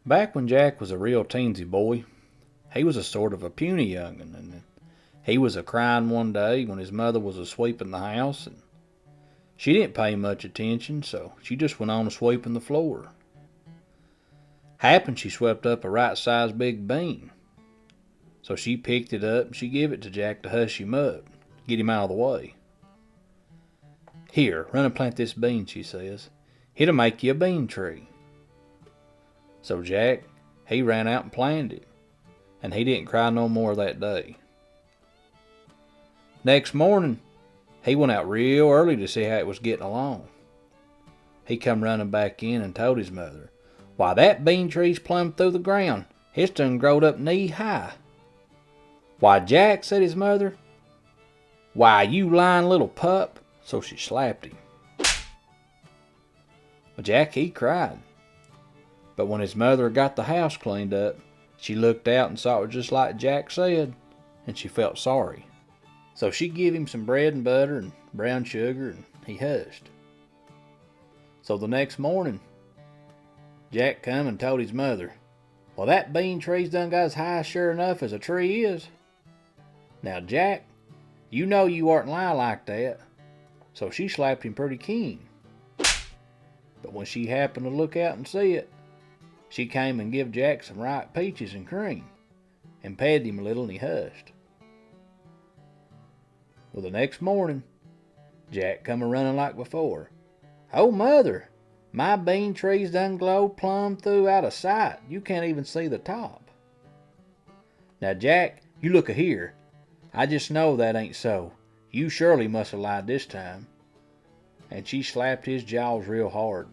Back when Jack was a real teensy boy, he was a sort of a puny young'un, and he was a crying one day when his mother was a sweeping the house, and she didn't pay much attention, so she just went on a sweeping the floor. Happened she swept up a right-sized big bean, so she picked it up and she give it to Jack to hush him up, get him out of the way. "Here, run and plant this bean," she says. "It'll make you a bean tree." So Jack, he ran out and planted it, and he didn't cry no more that day. Next morning, he went out real early to see how it was getting along. He come running back in and told his mother, "Why, that bean tree's plumb through the ground. It's done growed up knee high." "Why, Jack," said his mother, "why, you lying little pup." So she slapped him. Well, Jack, he cried. But when his mother got the house cleaned up, she looked out and saw it was just like Jack said, and she felt sorry. So she give him some bread and butter and brown sugar, and he hushed. So the next morning, Jack come and told his mother, "Well, that bean tree's done got as high sure enough as a tree is." Now, Jack, you know you oughtn't lie like that. So she slapped him pretty keen. But when she happened to look out and see it, she came and give Jack some ripe peaches and cream, and petted him a little, and he hushed. Well, the next morning, Jack come a-running like before. "Oh, mother, my bean tree's done glowed plumb through out of sight. You can't even see the top." "Now, Jack, you look a-here. I just know that ain't so. You surely must have lied this time." And she slapped his jaws real hard.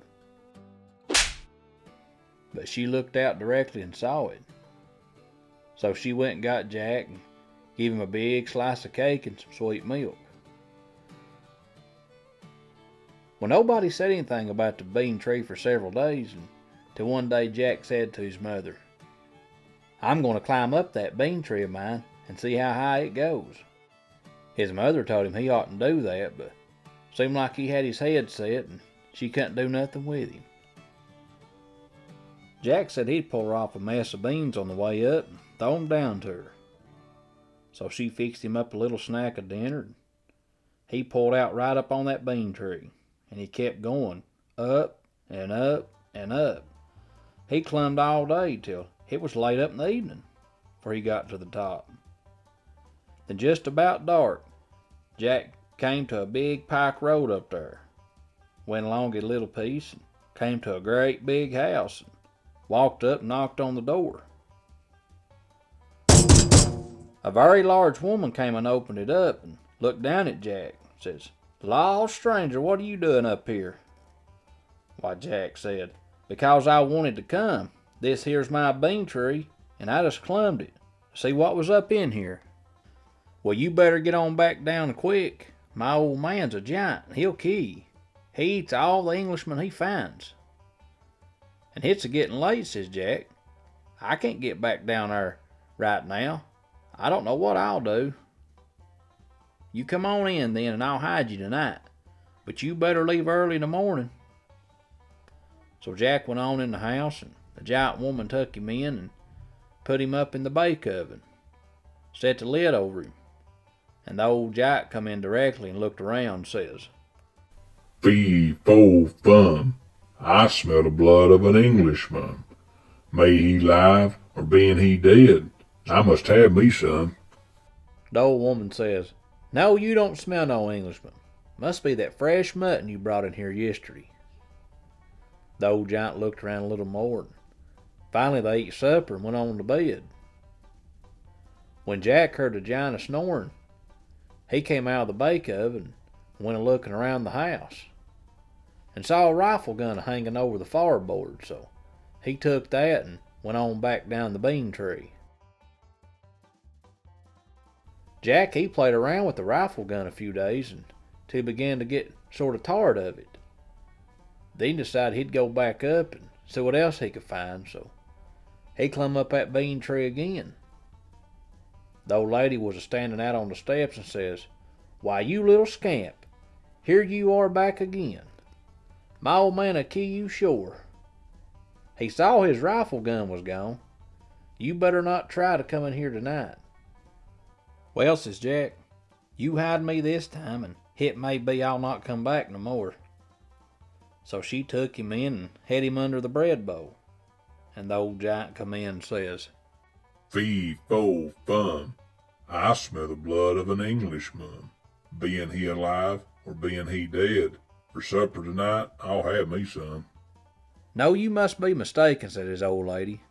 But she looked out directly and saw it. So she went and got Jack and gave him a big slice of cake and some sweet milk. Well, nobody said anything about the bean tree for several days, until one day Jack said to his mother, "I'm going to climb up that bean tree of mine and see how high it goes." His mother told him he oughtn't do that, but seemed like he had his head set and she couldn't do nothing with him. Jack said he'd pour off a mess of beans on the way up and throw 'em down to her. So she fixed him up a little snack of dinner, and he pulled out right up on that bean tree, and he kept going up and up and up. He climbed all day till it was late up in the evening before he got to the top. Then just about dark, Jack came to a big pike road up there, went along it a little piece, and came to a great big house, and walked up and knocked on the door. A very large woman came and opened it up and looked down at Jack and says, "Law, stranger, what are you doing up here?" Why, Jack said, "Because I wanted to come. This here's my bean tree, and I just climbed it to see what was up in here." "Well, you better get on back down quick. My old man's a giant, and he'll kill you. He eats all the Englishmen he finds." "And it's a-getting late," says Jack. "I can't get back down there right now. I don't know what I'll do." "You come on in then, and I'll hide you tonight. But you better leave early in the morning." So Jack went on in the house, and the giant woman took him in and put him up in the bake oven, set the lid over him, and the old giant come in directly and looked around and says, "Fee, fo, fum, I smell the blood of an Englishman. May he live, or being he dead, I must have me some." The old woman says, "No, you don't smell no Englishman. Must be that fresh mutton you brought in here yesterday." The old giant looked around a little more, and finally they ate supper and went on to bed. When Jack heard the giant snoring, he came out of the bake oven and went a-looking around the house, and saw a rifle gun hanging over the fireboard, so he took that and went on back down the bean tree. Jack, he played around with the rifle gun a few days until he began to get sort of tired of it. Then he decided he'd go back up and see what else he could find, so he climbed up that bean tree again. The old lady was standing out on the steps and says, "Why, you little scamp, here you are back again. My old man'll kill you sure." He saw his rifle gun was gone. You better not try to come in here tonight. Well, says Jack, you hide me this time, and it may be I'll not come back no more. So she took him in and had him under the bread bowl. And the old giant come in and says, Fee, fo, fum. I smell the blood of an Englishman. Being he alive or being he dead, for supper tonight I'll have me some. No, you must be mistaken, said his old lady.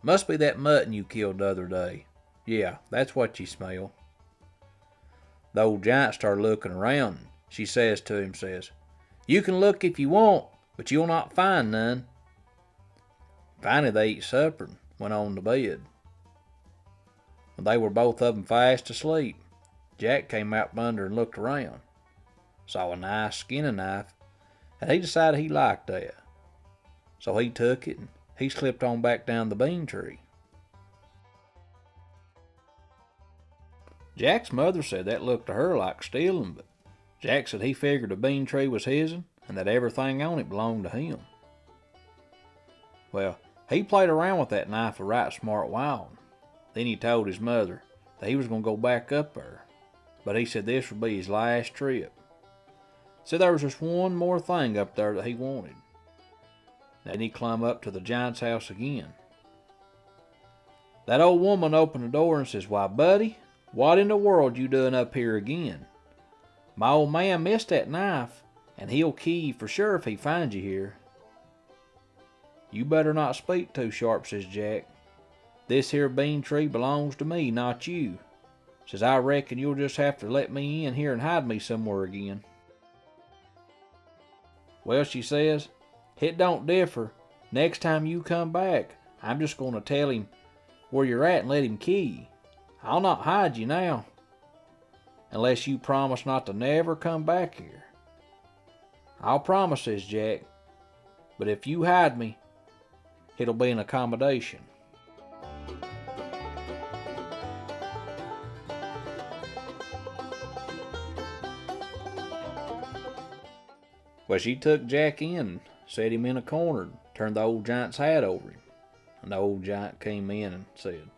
Must be that mutton you killed the other day. Yeah, that's what you smell. The old giant started looking around, and she says to him, you can look if you want, but you'll not find none. Finally they eat supper and went on to bed. When they were both of them fast asleep, Jack came out from under and looked around. Saw a nice skinning knife, and he decided he liked that. So he took it and he slipped on back down the bean tree. Jack's mother said that looked to her like stealing, but Jack said he figured the bean tree was his'n and that everything on it belonged to him. Well, he played around with that knife a right smart while. Then he told his mother that he was going to go back up there, but he said this would be his last trip. Said there was just one more thing up there that he wanted. Then he climbed up to the giant's house again. That old woman opened the door and says, why, buddy, what in the world you doing up here again? My old man missed that knife, and he'll kill you for sure if he finds you here. You better not speak too sharp, says Jack. This here bean tree belongs to me, not you. Says I reckon you'll just have to let me in here and hide me somewhere again. Well, she says, it don't differ. Next time you come back, I'm just going to tell him where you're at and let him kill you. I'll not hide you now, unless you promise not to never come back here. I'll promise, says Jack, but if you hide me, it'll be an accommodation. Well, she took Jack in and set him in a corner and turned the old giant's hat over him. And the old giant came in and said,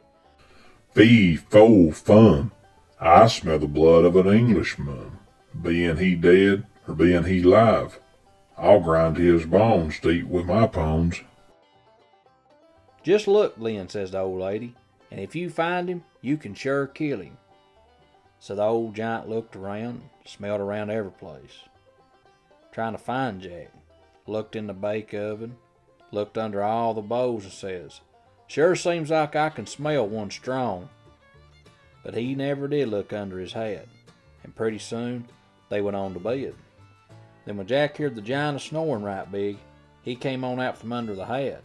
Fee, fo, fum. I smell the blood of an Englishman. Being he dead or being he live, I'll grind his bones to eat with my pawns. Just look, Lynn, says the old lady, and if you find him, you can sure kill him. So the old giant looked around, smelled around every place, trying to find Jack. Looked in the bake oven, looked under all the bowls and says, sure seems like I can smell one strong. But he never did look under his hat, and pretty soon they went on to bed. Then when Jack heard the giant snoring right big, he came on out from under the hat.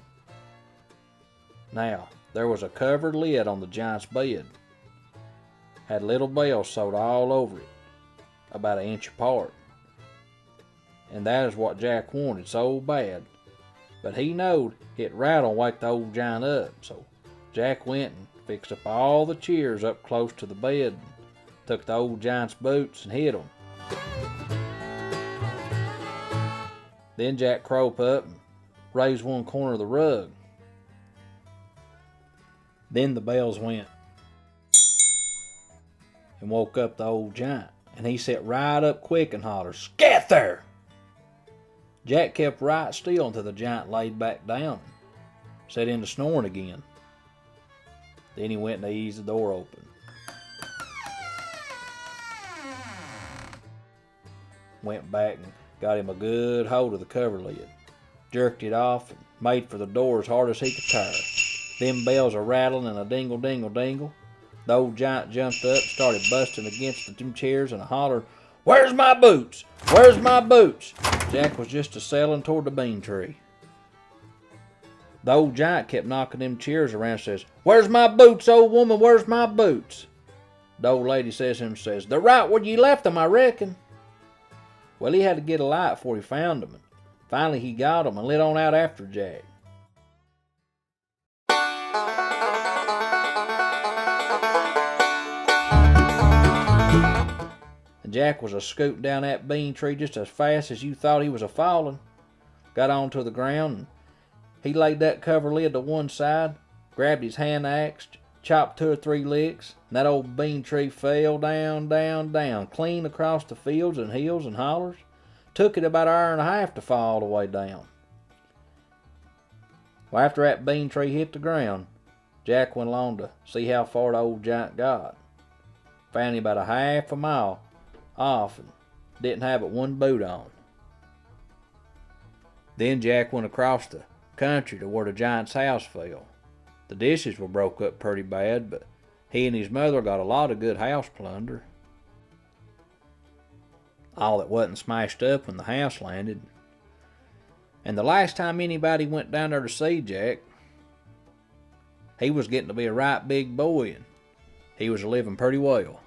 Now, there was a covered lid on the giant's bed. Had little bells sewed all over it, about an inch apart. And that is what Jack wanted so bad. But he knowed it rattled wake the old giant up, so Jack went and fixed up all the chairs up close to the bed, and took the old giant's boots and hid them. Then Jack crope up and raised one corner of the rug. Then the bells went and woke up the old giant, and he sat right up quick and hollered, "Scat there!" Jack kept right still until the giant laid back down and set into snoring again. Then he went and eased the door open. Went back and got him a good hold of the cover lid, jerked it off and made for the door as hard as he could tire. Them bells a rattling and a dingle dingle dingle. The old giant jumped up, started busting against them chairs and a holler, "Where's my boots? Where's my boots?" Jack was just a-sailing toward the bean tree. The old giant kept knocking them chairs around and says, "Where's my boots, old woman? Where's my boots?" The old lady says to him, "They're right where you left them, I reckon." Well, he had to get a light before he found them, and finally he got them and lit on out after Jack. And Jack was a-scooting down that bean tree just as fast as you thought he was a-falling. Got onto the ground and He laid that cover lid to one side, grabbed his hand axe, chopped 2 or 3 licks, and that old bean tree fell down, down, down, clean across the fields and hills and hollers. Took it about an hour and a half to fall all the way down. Well, after that bean tree hit the ground, Jack went along to see how far the old giant got. Found him about a half a mile off and didn't have but one boot on. Then Jack went across the country to where the giant's house fell. The dishes were broke up pretty bad, but he and his mother got a lot of good house plunder. All that wasn't smashed up when the house landed. And the last time anybody went down there to see Jack, he was getting to be a right big boy, and he was living pretty well.